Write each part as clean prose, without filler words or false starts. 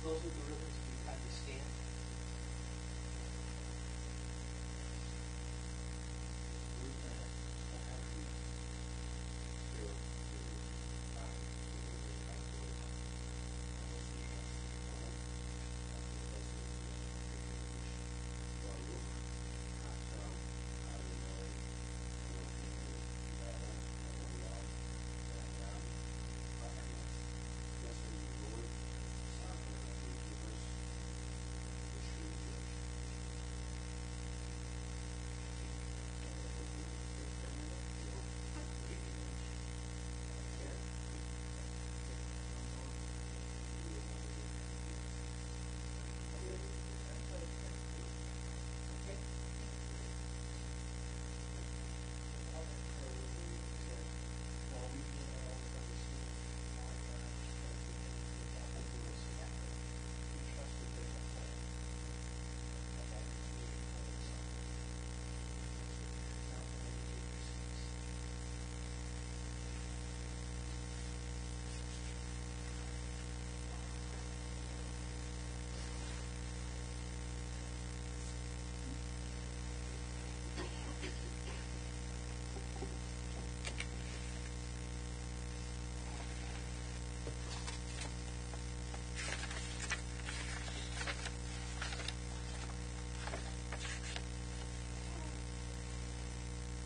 those are the ribbons we had to scan.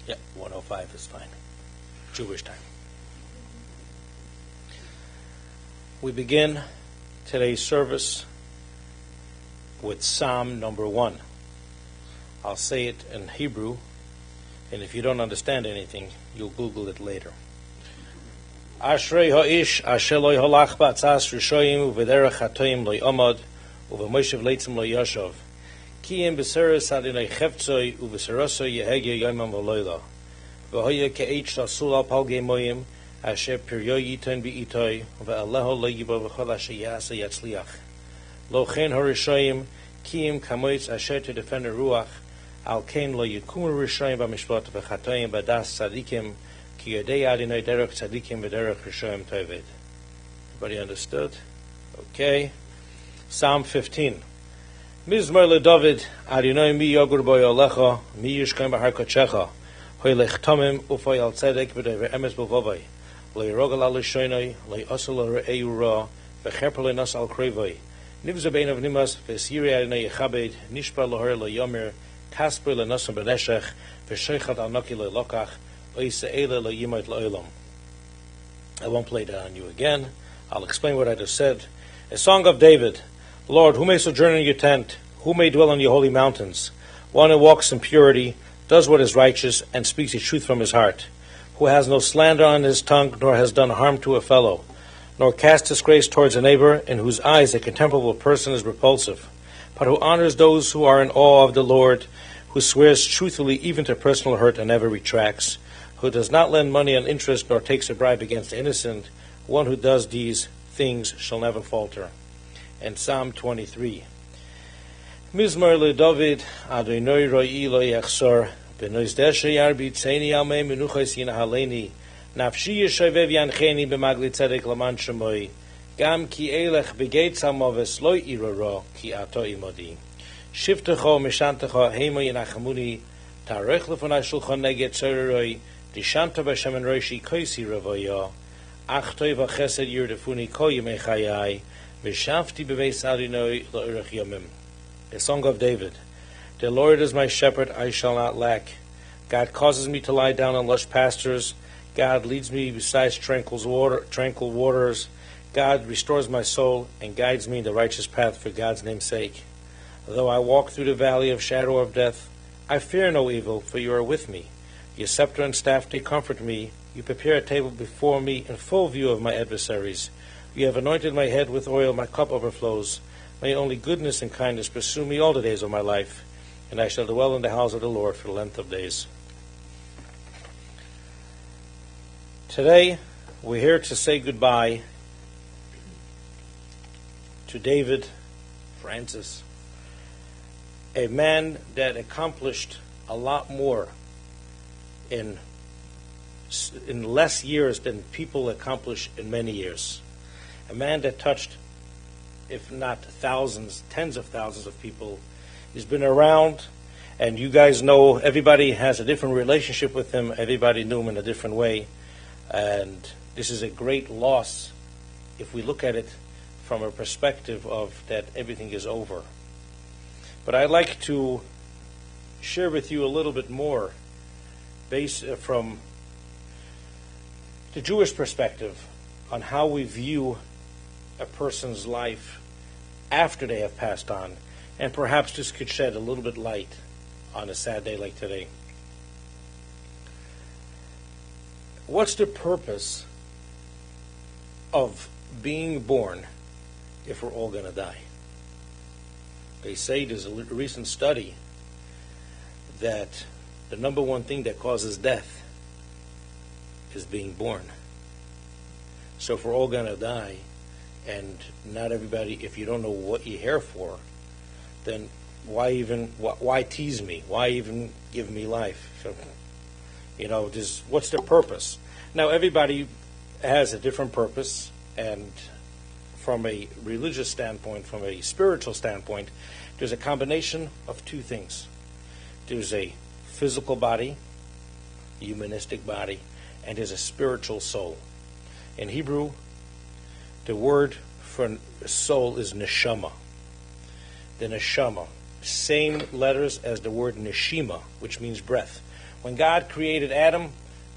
Yeah, 105 is fine. Jewish time. We begin today's service with Psalm number 1. I'll say it in Hebrew, and if you don't understand anything, you'll Google it later. Ashrei ha'ish asher lo halach ba'atzas rishoyim u'v'derech hatoyim lo yomad u'v'moshev leitzim lo yashav ki im b'seres adinai cheftzoi u'v'serosoi yehegya yomam v'loyla v'hoya ke'ech tasul al palgei moyim asher piryoy yiton bi'itoi v'aleho lo yibo v'chol asher yasa yatzliach lo chen harishoyim ki im kamoitz asher to defend ruach al ken lo yikumu rishoyim b'mishpat v'chatoyim b'das tzadikim. Everybody understood? Okay. Psalm 15. Mizmor leDavid, Adonai mi yogur bo yolecha, mi yishkaim b'har kodshecha, hoylech tomim ufoy al tzedek v'dever emes b'vovay, lo yirogel al lishoynoi, lo yosel al re'eu ra, v'cherper lo nas al krevoi, nivza bein av nimas, v'siri Adonai yechabed, nishpa lohor lo yomer, tasper lo nasam b'neshech, v'shechat al noki lo lokach, I won't play that on you again. I'll explain what I just said. A song of David. Lord, who may sojourn in your tent? Who may dwell on your holy mountains? One who walks in purity, does what is righteous, and speaks the truth from his heart. Who has no slander on his tongue, nor has done harm to a fellow, nor cast disgrace towards a neighbor, in whose eyes a contemptible person is repulsive, but who honors those who are in awe of the Lord, who swears truthfully even to personal hurt and never retracts, who does not lend money on interest nor takes a bribe against the innocent. One who does these things shall never falter. And Psalm 23. Mizmor leDavid, Adonai ro'i lo yachsor, b'nozdeshe yarbi tzeni almei menuchos yinahaleni, nafshi yeshovev yancheni b'magli tzedek laman shemoi, gam ki elech b'geitz hamoves lo iroro, ki ato imodi. Shiftecho mishantecho hemo yinachamuni, tarech lefonai shulchan neged tzoreroi, Dishanta b'Hashem en roishi koisi ravoya, achtoi v'chesed yirdefuni ko yemei chayai, v'shavti b'beis Adonai la'orech yomim. A song of David. The Lord is my shepherd, I shall not lack. God causes me to lie down in lush pastures. God leads me beside tranquil waters. God restores my soul and guides me in the righteous path for God's name's sake. Though I walk through the valley of shadow of death, I fear no evil, for you are with me. Your scepter and staff, they comfort me. You prepare a table before me in full view of my adversaries. You have anointed my head with oil, my cup overflows. May only goodness and kindness pursue me all the days of my life, and I shall dwell in the house of the Lord for the length of days. Today, we're here to say goodbye to David Francis, a man that accomplished a lot more in less years than people accomplish in many years. A man that touched if not thousands, tens of thousands of people. He's been around, and you guys know everybody has a different relationship with him. Everybody knew him in a different way. And this is a great loss if we look at it from a perspective of that everything is over. But I'd like to share with you a little bit more based from the Jewish perspective on how we view a person's life after they have passed on, and perhaps this could shed a little bit light on a sad day like today. What's the purpose of being born if we're all going to die? They say there's a recent study that the number one thing that causes death is being born. So if we're all going to die, and not everybody, if you don't know what you're here for, then why tease me? Why even give me life? So, what's the purpose? Now, everybody has a different purpose, and from a religious standpoint, from a spiritual standpoint, there's a combination of two things. There's a physical body, humanistic body, and there's a spiritual soul. In Hebrew, the word for soul is neshama. The neshama, same letters as the word neshima, which means breath. When God created Adam,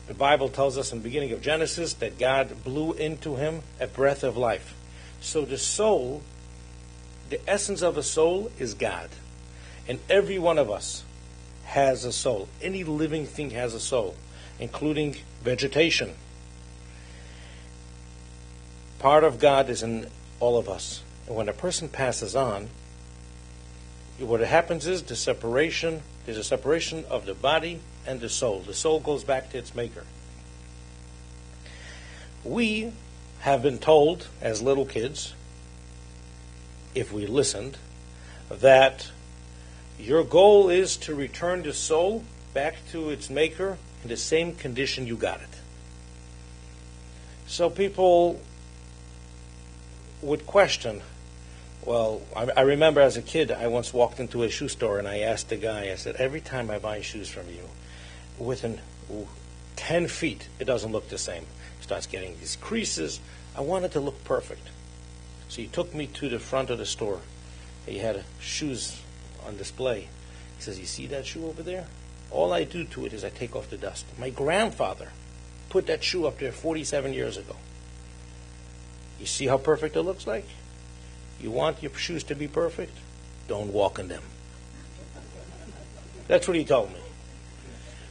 the Bible tells us in the beginning of Genesis that God blew into him a breath of life. So the soul, the essence of a soul is God. And every one of us has a soul. Any living thing has a soul, including vegetation. Part of God is in all of us. And when a person passes on, what happens is there's a separation of the body and the soul. The soul goes back to its maker. We have been told as little kids, if we listened, that your goal is to return the soul back to its maker in the same condition you got it. So people would question, well, I remember as a kid, I once walked into a shoe store and I asked the guy, I said, every time I buy shoes from you, within 10 feet, it doesn't look the same. It starts getting these creases. I want it to look perfect. So he took me to the front of the store. He had shoes on display. He says, you see that shoe over there? All I do to it is I take off the dust. My grandfather put that shoe up there 47 years ago. You see how perfect it looks like? You want your shoes to be perfect? Don't walk in them. That's what he told me.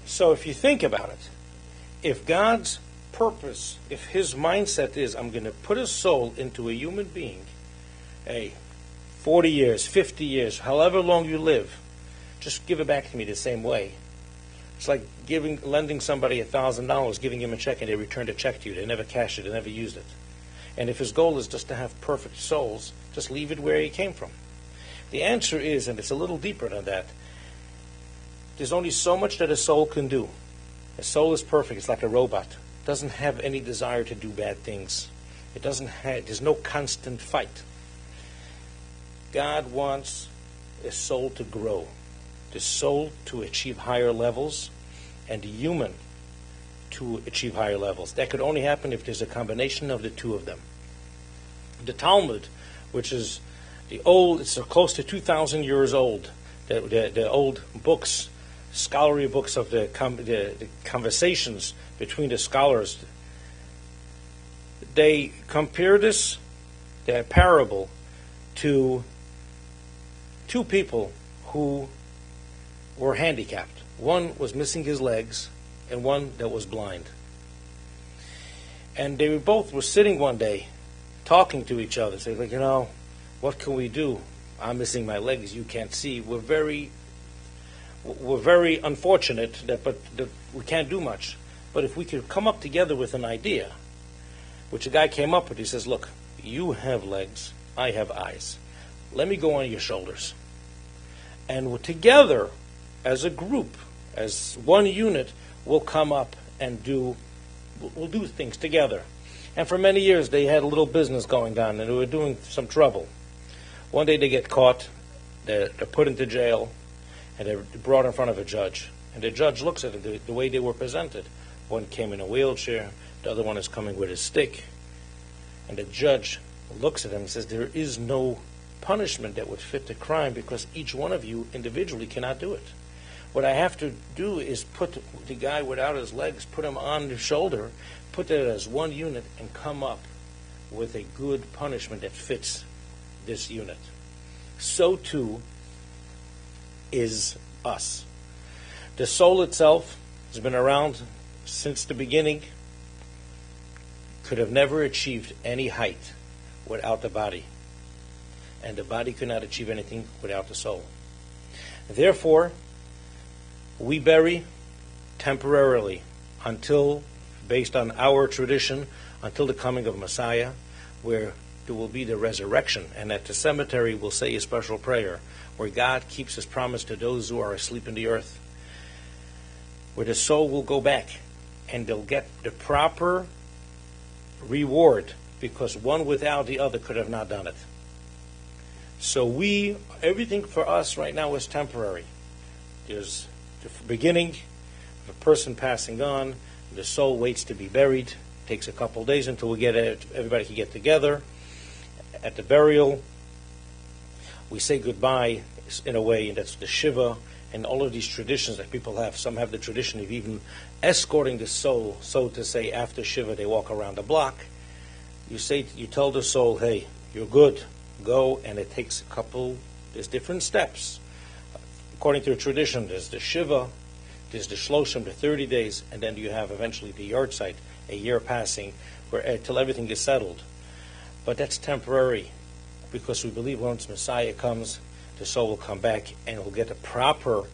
So if you think about it, if God's purpose, if his mindset is, I'm going to put a soul into a human being, 40 years, 50 years, however long you live, just give it back to me the same way. It's like lending somebody $1,000, giving him a check, and they return the check to you. They never cashed it, they never used it. And if his goal is just to have perfect souls, just leave it where he came from. The answer is, and it's a little deeper than that, there's only so much that a soul can do. A soul is perfect. It's like a robot. It doesn't have any desire to do bad things. There's no constant fight. God wants a soul to grow, the soul to achieve higher levels, and the human to achieve higher levels. That could only happen if there's a combination of the two of them. The Talmud, which is it's close to 2,000 years old, the old books, scholarly books of the conversations between the scholars, they compare the parable, to two people who were handicapped. One was missing his legs, and one that was blind. And they both were sitting one day talking to each other, saying, what can we do? I'm missing my legs, you can't see. We're very unfortunate that we can't do much. But if we could come up together with an idea, which a guy came up with, he says, look, you have legs, I have eyes. Let me go on your shoulders. And we're together, as a group, as one unit, we'll come up and we'll do things together. And for many years they had a little business going on and they were doing some trouble. One day they get caught, they're put into jail, and they're brought in front of a judge. And the judge looks at them the way they were presented. One came in a wheelchair, the other one is coming with a stick. And the judge looks at them and says, there is no punishment that would fit the crime because each one of you individually cannot do it. What I have to do is put the guy without his legs, put him on the shoulder, put that as one unit, and come up with a good punishment that fits this unit. So too is us. The soul itself has been around since the beginning, could have never achieved any height without the body. And the body could not achieve anything without the soul. Therefore, we bury temporarily until, based on our tradition, until the coming of Messiah, where there will be the resurrection. And at the cemetery we'll say a special prayer, where God keeps his promise to those who are asleep in the earth, where the soul will go back and they'll get the proper reward, because one without the other could have not done it. So everything for us right now is temporary. There's the beginning of a person passing on, the soul waits to be buried. It takes a couple days until everybody can get together. At the burial, we say goodbye in a way, and that's the Shiva, and all of these traditions that people have. Some have the tradition of even escorting the soul, so to say, after Shiva they walk around the block. You tell the soul, hey, you're good, go, and it takes there's different steps. According to the tradition, there's the Shiva, there's the Shloshim, the 30 days, and then you have eventually the Yartzeit, a year passing, till everything is settled. But that's temporary, because we believe once Messiah comes, the soul will come back and will get a proper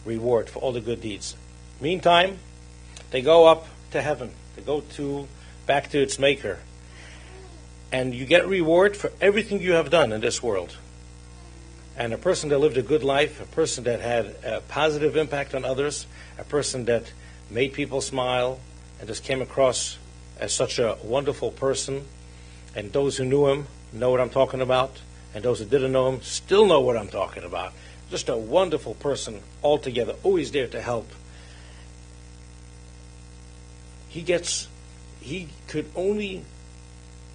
reward for all the good deeds. Meantime, they go up to heaven. They go back to its maker. And you get reward for everything you have done in this world. And a person that lived a good life, a person that had a positive impact on others, a person that made people smile and just came across as such a wonderful person, and those who knew him know what I'm talking about, and those who didn't know him still know what I'm talking about. Just a wonderful person altogether, always there to help. He could only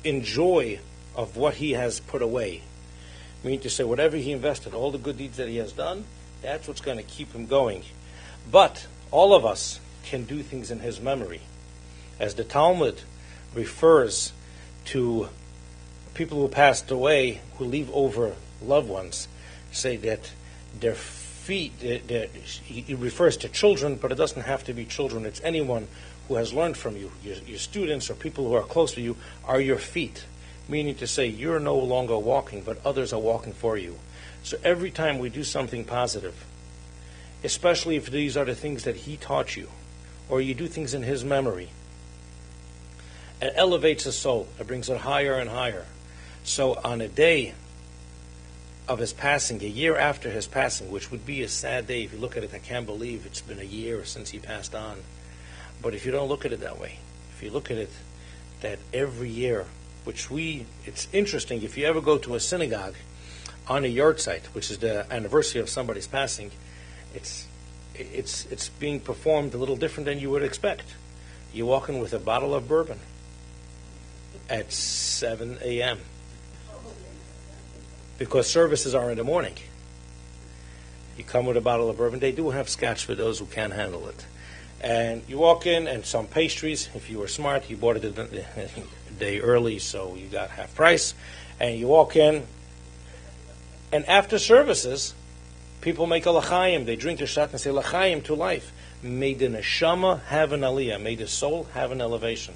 enjoy of what he has put away. Meaning to say, whatever he invested, all the good deeds that he has done, that's what's going to keep him going. But all of us can do things in his memory. As the Talmud refers to people who passed away, who leave over loved ones, say that their feet, it refers to children, but it doesn't have to be children. It's anyone who has learned from you. Your students or people who are close to you are your feet. Meaning to say, you're no longer walking, but others are walking for you. So every time we do something positive, especially if these are the things that he taught you, or you do things in his memory, it elevates the soul. It brings it higher and higher. So on a day of his passing, a year after his passing, which would be a sad day if you look at it, I can't believe it's been a year since he passed on. But if you don't look at it that way, if you look at it that every year, it's interesting, if you ever go to a synagogue on a Yartzeit, which is the anniversary of somebody's passing, it's being performed a little different than you would expect. You walk in with a bottle of bourbon at 7 a.m. because services are in the morning. You come with a bottle of bourbon. They do have scotch for those who can't handle it. And you walk in, and some pastries. If you were smart, you bought it a day early, so you got half price. And you walk in, and after services, people make a l'chaim. They drink the shot and say l'chaim to life. May the neshama have an aliyah. May the soul have an elevation.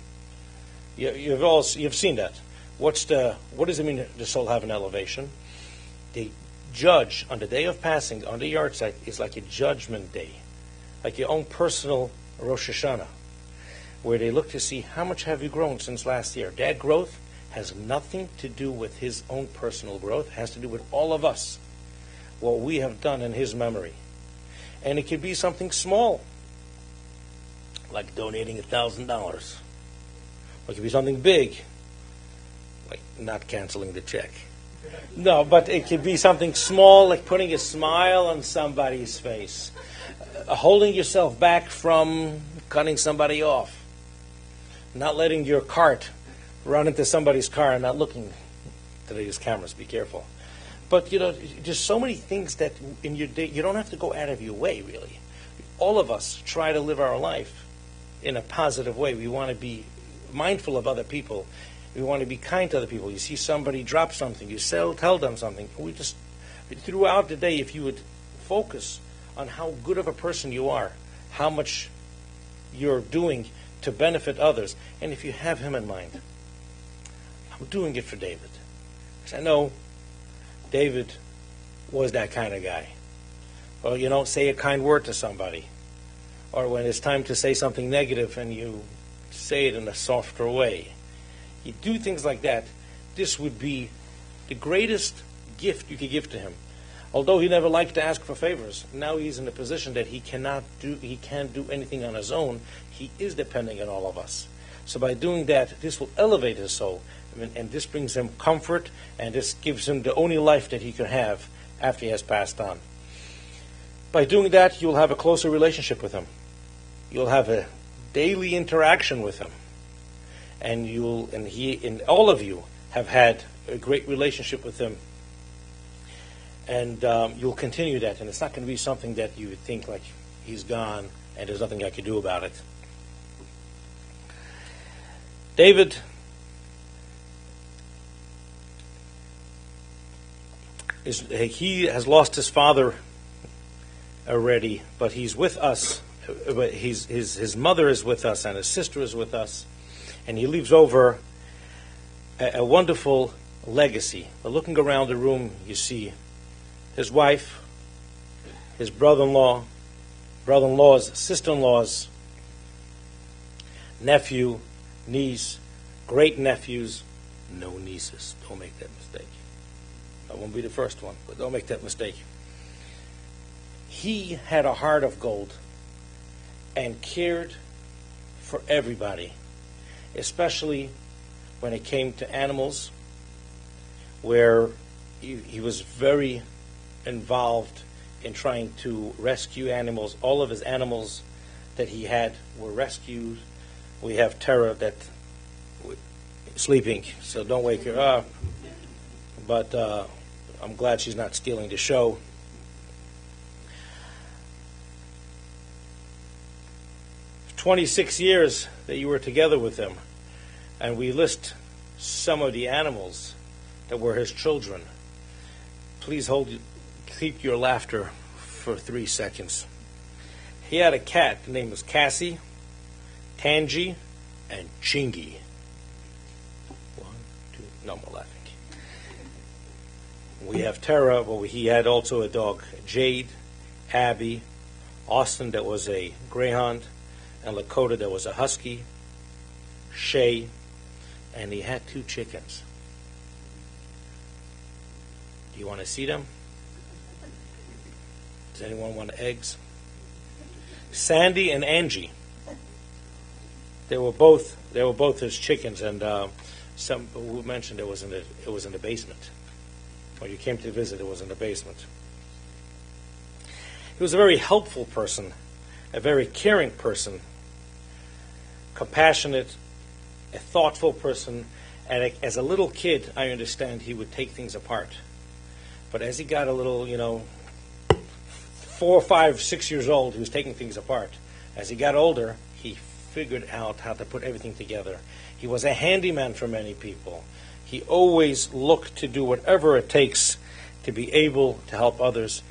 You've seen that. What does it mean the soul have an elevation? The judge on the day of passing on the Yartzeit is like a judgment day, like your own personal Rosh Hashanah, where they look to see how much have you grown since last year. That growth has nothing to do with his own personal growth. It has to do with all of us, what we have done in his memory. And it could be something small, like donating $1,000. Or it could be something big, like not canceling the check. No, but it could be something small, like putting a smile on somebody's face, holding yourself back from cutting somebody off, not letting your cart run into somebody's car and not looking. Today use cameras, be careful. But, there's so many things that in your day, you don't have to go out of your way, really. All of us try to live our life in a positive way. We want to be mindful of other people. We want to be kind to other people. You see somebody drop something, you tell them something. Throughout the day, if you would focus on how good of a person you are, how much you're doing to benefit others, and if you have him in mind. I'm doing it for David. Because I know David was that kind of guy. Or, say a kind word to somebody. Or when it's time to say something negative and you say it in a softer way. You do things like that. This would be the greatest gift you could give to him. Although he never liked to ask for favors, now he's in a position that he can't do anything on his own. He is depending on all of us. So by doing that, this will elevate his soul. And this brings him comfort, and this gives him the only life that he can have after he has passed on. By doing that, you'll have a closer relationship with him. You'll have a daily interaction with him. And all of you have had a great relationship with him. And you'll continue that, and it's not going to be something that you would think like he's gone and there's nothing I could do about it. David he has lost his father already, but he's with us. But his mother is with us, and his sister is with us, and he leaves over a wonderful legacy. But looking around the room, you see his wife, his brother-in-law, brother-in-laws, sister-in-laws, nephew, niece, great-nephews, no nieces. Don't make that mistake. I won't be the first one, but don't make that mistake. He had a heart of gold and cared for everybody, especially when it came to animals, where he was very involved in trying to rescue animals. All of his animals that he had were rescued. We have Tara that sleeping, so don't wake her up. But I'm glad she's not stealing the show. For 26 years that you were together with him, and we list some of the animals that were his children. Please keep your laughter for 3 seconds. He had a cat. The name was Cassie, Tangy, and Chingy. 1, 2, no more laughing. We have Tara, but he had also a dog, Jade, Abby, Austin that was a greyhound, and Lakota that was a husky, Shay, and he had 2 chickens. Do you want to see them? Does anyone want eggs? Sandy and Angie. They were both his chickens, and some who mentioned it was in the basement. When you came to visit, it was in the basement. He was a very helpful person, a very caring person, compassionate, a thoughtful person, and as a little kid, I understand he would take things apart. But as he got a little, 4, 5, 6 years old, he was taking things apart. As he got older, he figured out how to put everything together. He was a handyman for many people. He always looked to do whatever it takes to be able to help others.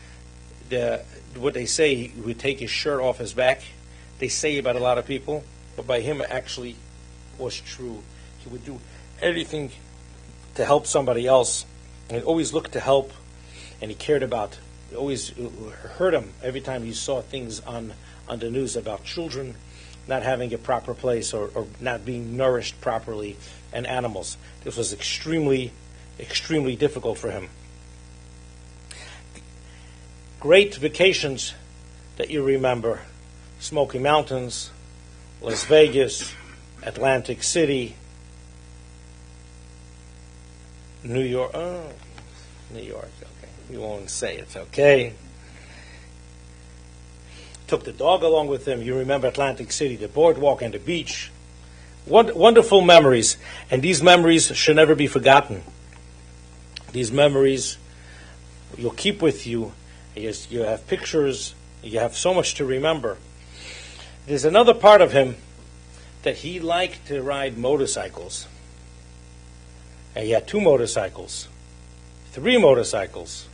What they say, he would take his shirt off his back. They say about a lot of people, but by him it actually was true. He would do anything to help somebody else, and he always looked to help, and he cared about. It always hurt him every time he saw things on the news about children not having a proper place or not being nourished properly, and animals. This was extremely, extremely difficult for him. Great vacations that you remember: Smoky Mountains, Las Vegas, Atlantic City, New York. New York, okay. You won't say it, okay. Took the dog along with him. You remember Atlantic City, the boardwalk and the beach. Wonderful memories, and these memories should never be forgotten. These memories you'll keep with you. You have pictures. You have so much to remember. There's another part of him that he liked to ride motorcycles. And he had 2 motorcycles, 3 motorcycles.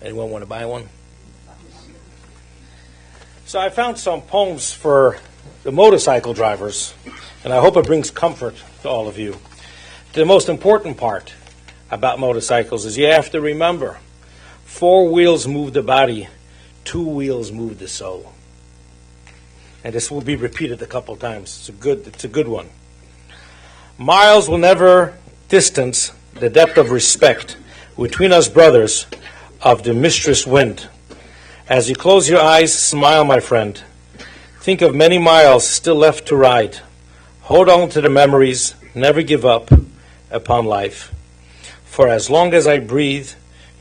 Anyone want to buy one? So I found some poems for the motorcycle drivers, and I hope it brings comfort to all of you. The most important part about motorcycles is you have to remember, 4 wheels move the body, 2 wheels move the soul. And this will be repeated a couple times. It's a good one. Miles will never distance the depth of respect between us brothers of the mistress wind. As you close your eyes, smile, my friend. Think of many miles still left to ride. Hold on to the memories, never give up upon life. For as long as I breathe,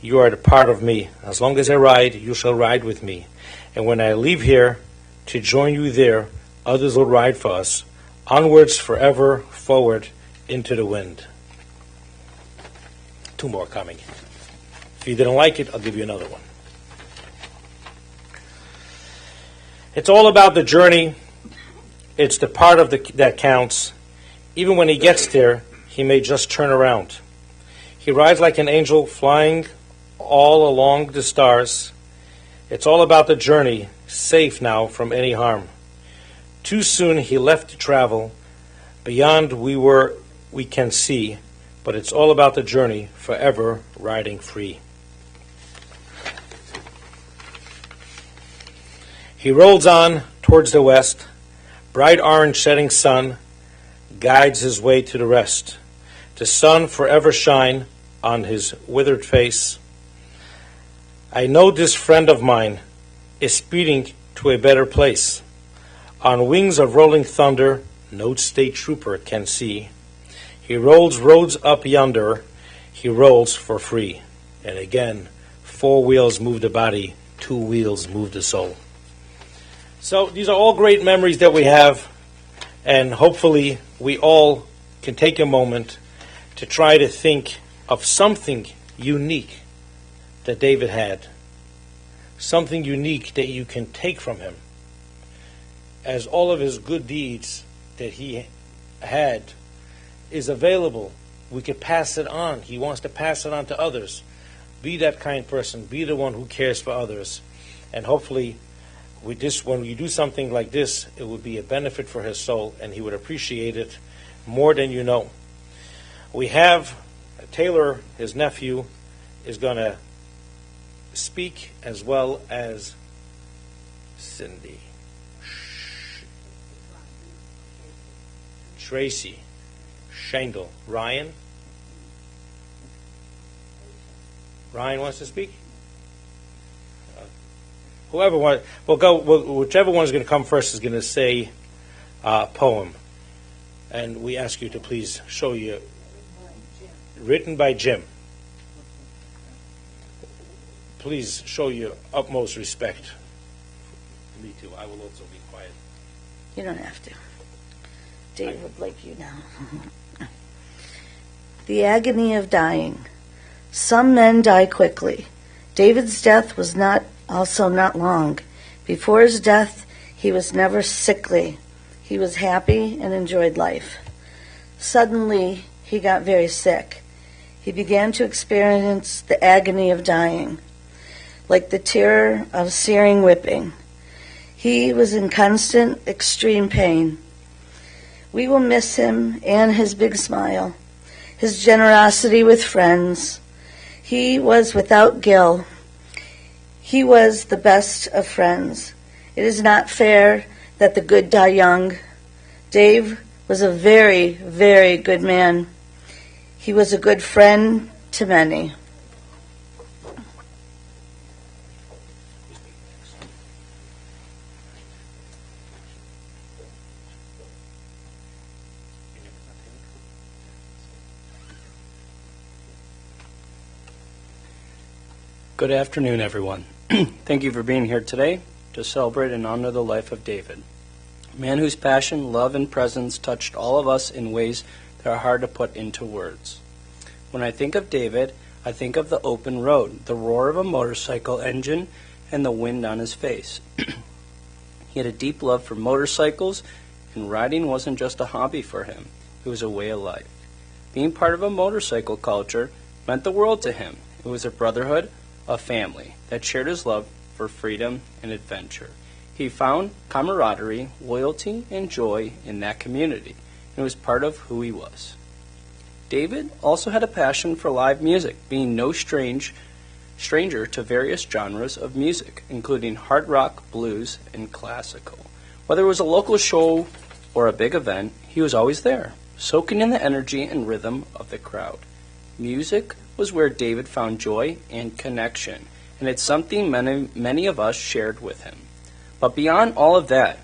you are a part of me. As long as I ride, you shall ride with me. And when I leave here to join you there, others will ride for us. Onwards forever, forward into the wind. 2 more coming. If you didn't like it, I'll give you another one. It's all about the journey. It's the part of that counts. Even when he gets there, he may just turn around. He rides like an angel flying all along the stars. It's all about the journey, safe now from any harm. Too soon he left to travel. Beyond we can see, but it's all about the journey, forever riding free. He rolls on towards the west. Bright orange setting sun guides his way to the rest. The sun forever shine on his withered face. I know this friend of mine is speeding to a better place. On wings of rolling thunder, no state trooper can see. He rolls roads up yonder, he rolls for free. And again, 4 wheels move the body, 2 wheels move the soul. So these are all great memories that we have, and hopefully we all can take a moment to try to think of something unique that David had, something unique that you can take from him, as all of his good deeds that he had is available. We could pass it on. He wants to pass it on to others. Be that kind person. Be the one who cares for others. And hopefully, when you do something like this, it would be a benefit for his soul, and he would appreciate it more than you know. We have Taylor, his nephew, is going to speak, as well as Cindy, Tracy, Shandel, Ryan. Ryan wants to speak? Whoever wants, whichever one is going to come first is going to say a poem. And we ask you to please show you, written by Jim. Please show your utmost respect. Me too. I will also be quiet. You don't have to. Dave would like you now. The agony of dying. Some men die quickly. David's death was also not long. Before his death, he was never sickly. He was happy and enjoyed life. Suddenly, he got very sick. He began to experience the agony of dying, like the terror of searing whipping. He was in constant, extreme pain. We will miss him and his big smile, his generosity with friends. He was without guile. He was the best of friends. It is not fair that the good die young. Dave was a very, very good man. He was a good friend to many. Good afternoon, everyone. Thank you for being here today to celebrate and honor the life of David, a man whose passion, love, and presence touched all of us in ways that are hard to put into words. When I think of David, I think of the open road, the roar of a motorcycle engine, and the wind on his face. He had a deep love for motorcycles, and riding wasn't just a hobby for him. It was a way of life. Being part of a motorcycle culture meant the world to him. It was a brotherhood, a family that shared his love for freedom and adventure. He found camaraderie, loyalty, and joy in that community, and it was part of who he was. David also had a passion for live music, being no stranger to various genres of music, including hard rock, blues, and classical. Whether it was a local show or a big event, he was always there, soaking in the energy and rhythm of the crowd. Music was where David found joy and connection, and it's something many of us shared with him. But beyond all of that,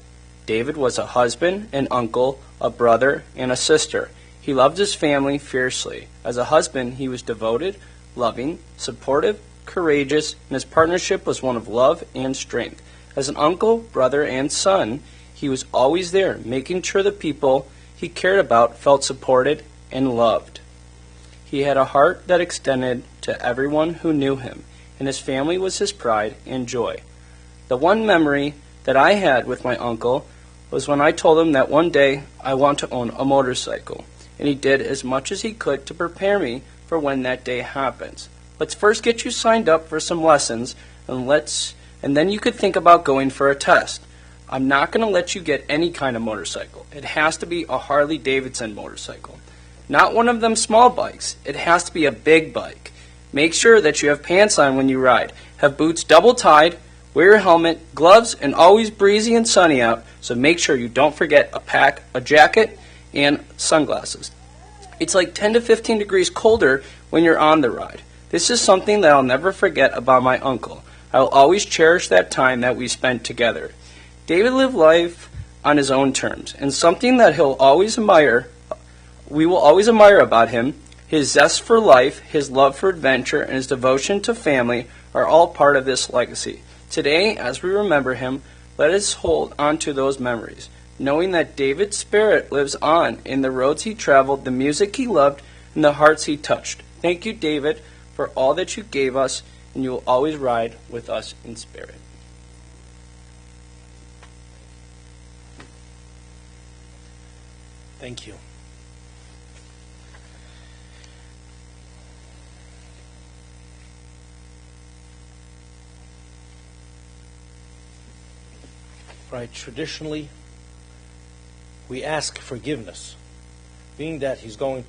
David was a husband, an uncle, a brother, and a sister. He loved his family fiercely. As a husband, he was devoted, loving, supportive, courageous, and his partnership was one of love and strength. As an uncle, brother, and son, he was always there, making sure the people he cared about felt supported and loved. He had a heart that extended to everyone who knew him, and his family was his pride and joy. The one memory that I had with my uncle was when I told him that one day I want to own a motorcycle, and he did as much as he could to prepare me for when that day happens. Let's first get you signed up for some lessons, and then you could think about going for a test. I'm not going to let you get any kind of motorcycle. It has to be a Harley-Davidson motorcycle. Not one of them small bikes. It has to be a big bike. Make sure that you have pants on when you ride. Have boots double tied, wear your helmet, gloves, and always breezy and sunny out, so make sure you don't forget a jacket, and sunglasses. It's like 10 to 15 degrees colder when you're on the ride. This is something that I'll never forget about my uncle. I will always cherish that time that we spent together. David lived life on his own terms, and something that we will always admire about him, his zest for life, his love for adventure, and his devotion to family are all part of this legacy. Today, as we remember him, let us hold on to those memories, knowing that David's spirit lives on in the roads he traveled, the music he loved, and the hearts he touched. Thank you, David, for all that you gave us, and you will always ride with us in spirit. Thank you. Right, traditionally, we ask forgiveness, being that he's going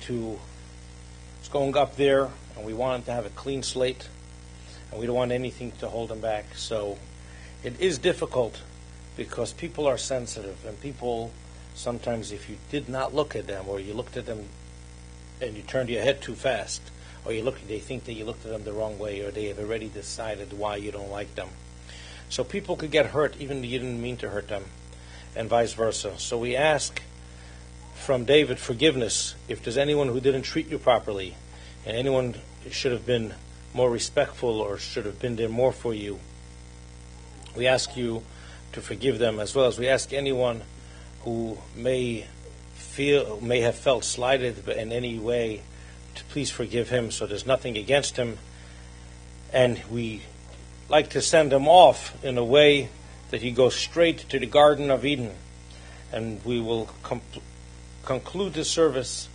up there, and we want him to have a clean slate, and we don't want anything to hold him back. So it is difficult because people are sensitive, and people sometimes, if you did not look at them, or you looked at them and you turned your head too fast, or they think that you looked at them the wrong way, or they have already decided why you don't like them. So people could get hurt even if you didn't mean to hurt them, and vice versa. So we ask from David forgiveness if there's anyone who didn't treat you properly, and anyone should have been more respectful or should have been there more for you. We ask you to forgive them, as well as we ask anyone who may have felt slighted in any way to please forgive him, so there's nothing against him. And we like to send him off in a way that he goes straight to the Garden of Eden. And we will conclude the service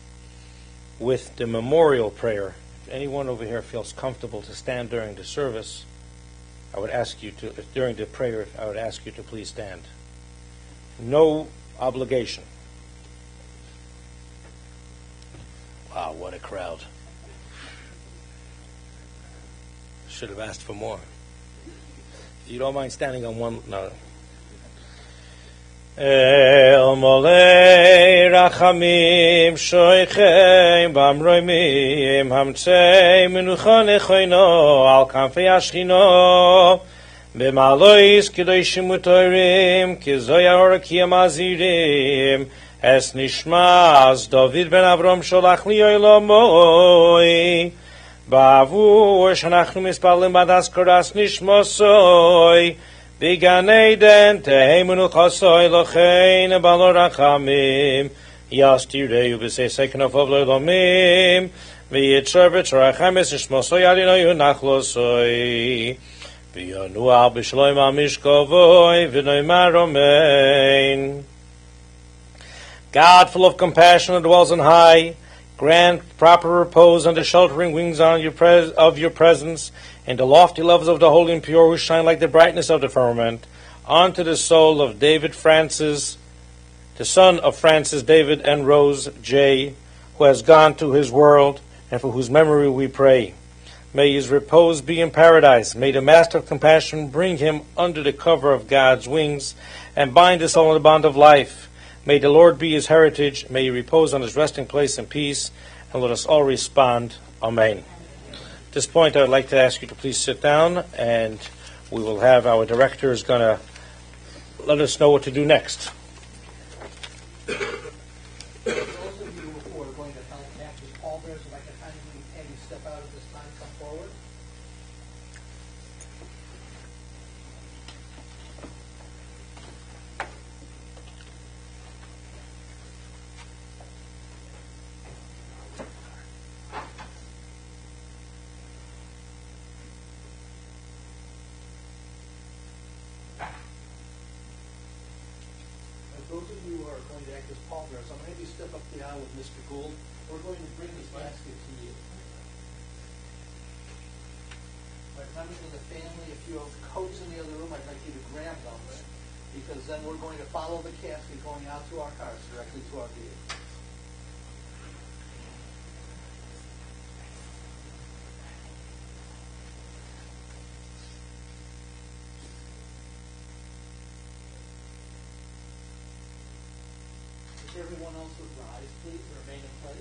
with the memorial prayer. If anyone over here feels comfortable to stand during the service, I would ask you to, during the prayer, I would ask you to please stand. No obligation. Wow, what a crowd. Should have asked for more. If you don't mind standing on one, no. El molei rachamim shoichem bamroimim hamtzei menucha nechoino al kanfei ashchino b'malois kedoshim utorim kizoya orakim azirim es nishmas David ben Avram sholach li olamoi בעבור שאנחנו מתפללים בעד הזכרת נשמתו בגן עדן תהא מנוחתו לכן בעל רחמים יסתירהו בששי כנפיו לעולמים ויצור בצורכם נשמתו ידינו נחלתו וינוח בשלום על משכבו ונאמר אמן. God, full of compassion, who dwells on high, grant proper repose under sheltering wings of your presence, and the lofty levels of the holy and pure who shine like the brightness of the firmament, unto the soul of David Francis, the son of Francis David and Rose J., who has gone to his world, and for whose memory we pray. May his repose be in paradise. May the Master of compassion bring him under the cover of God's wings, and bind his soul in the bond of life. May the Lord be his heritage. May he repose on his resting place in peace. And let us all respond, Amen. At this point, I would like to ask you to please sit down, and we will have our director is going to let us know what to do next. Those of you who are going to help act as pallbearers, if I can kindly have you step out at this time, come forward. Those of you who are going to act as pallbearers, I'm going to have you step up the aisle with Mr. Gould. We're going to bring this basket to you. My members of the family, if you have coats in the other room, I'd like you to grab them, because then we're going to follow the casket going out to our cars, directly to our vehicle. Everyone else would rise, please, and remain in place.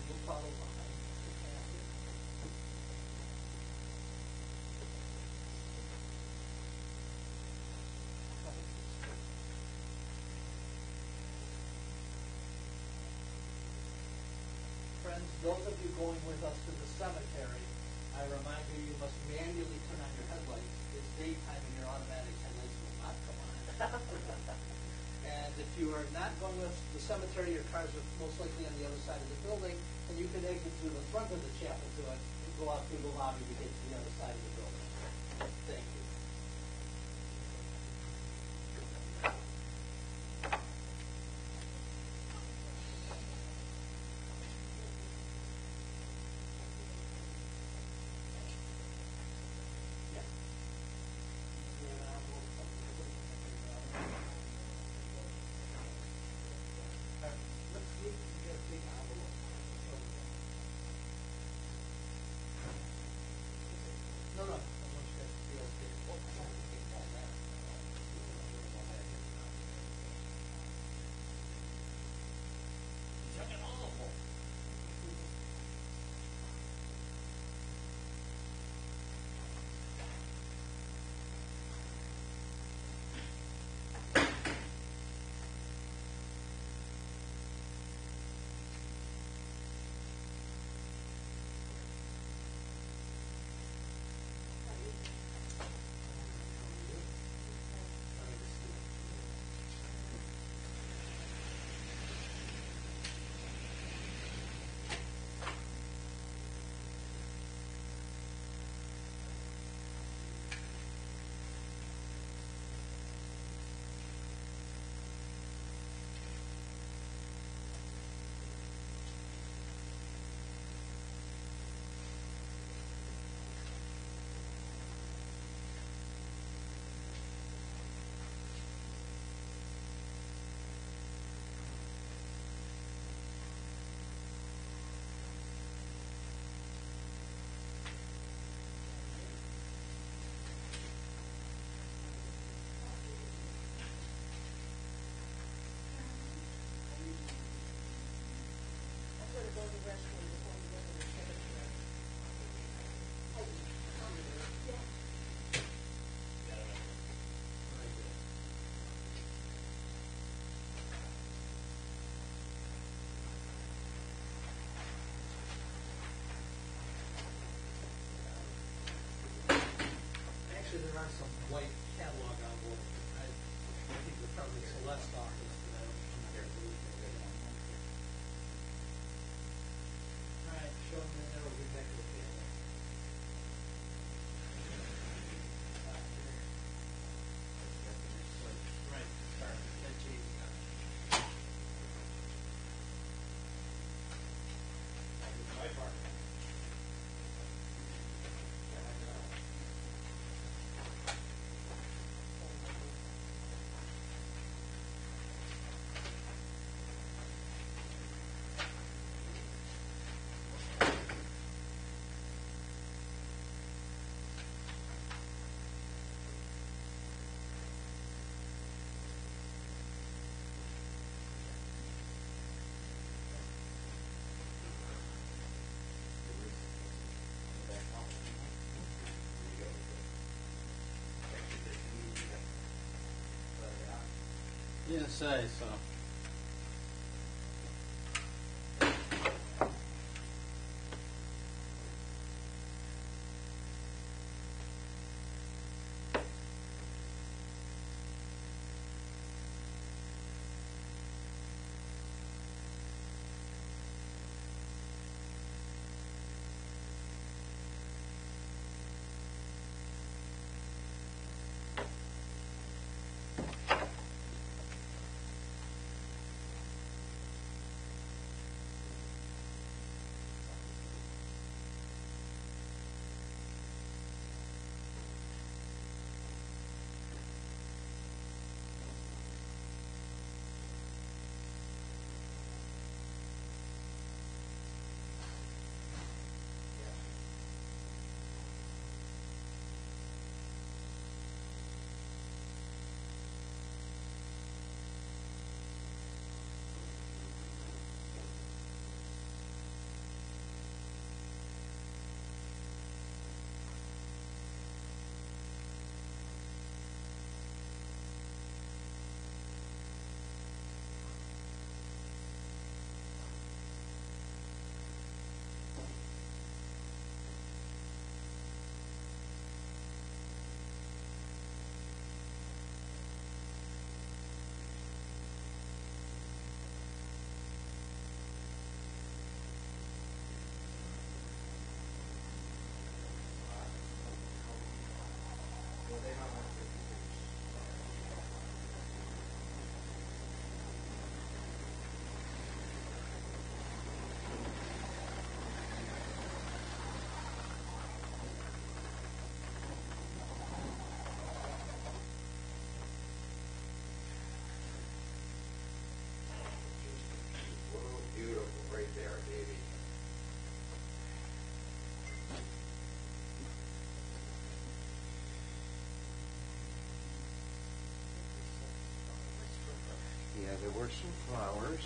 You'll follow behind the casket. Friends, those of you going with us to the cemetery, I remind you, you must manually turn on your headlights. It's daytime and your automatic headlights will not come on. And if you are not going with the cemetery, your cars are most likely on the other side of the building, and you can exit through the front of the chapel to it and go out through the lobby to get to the other side of the building. Thank you. No. I want you guys to be okay. Actually, there are some white catalog envelopes. I think they're probably Celeste's office, but I don't know. All right, show them in there. We'll be back to the table. Right, sorry. That James got it. My part. Yes, I saw. Yeah, there were some flowers.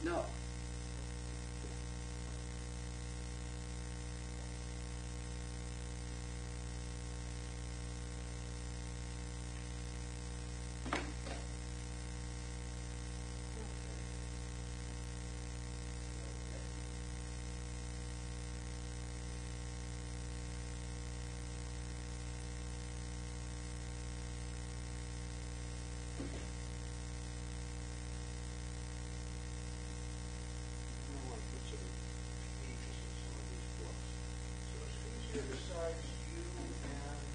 No. here besides you and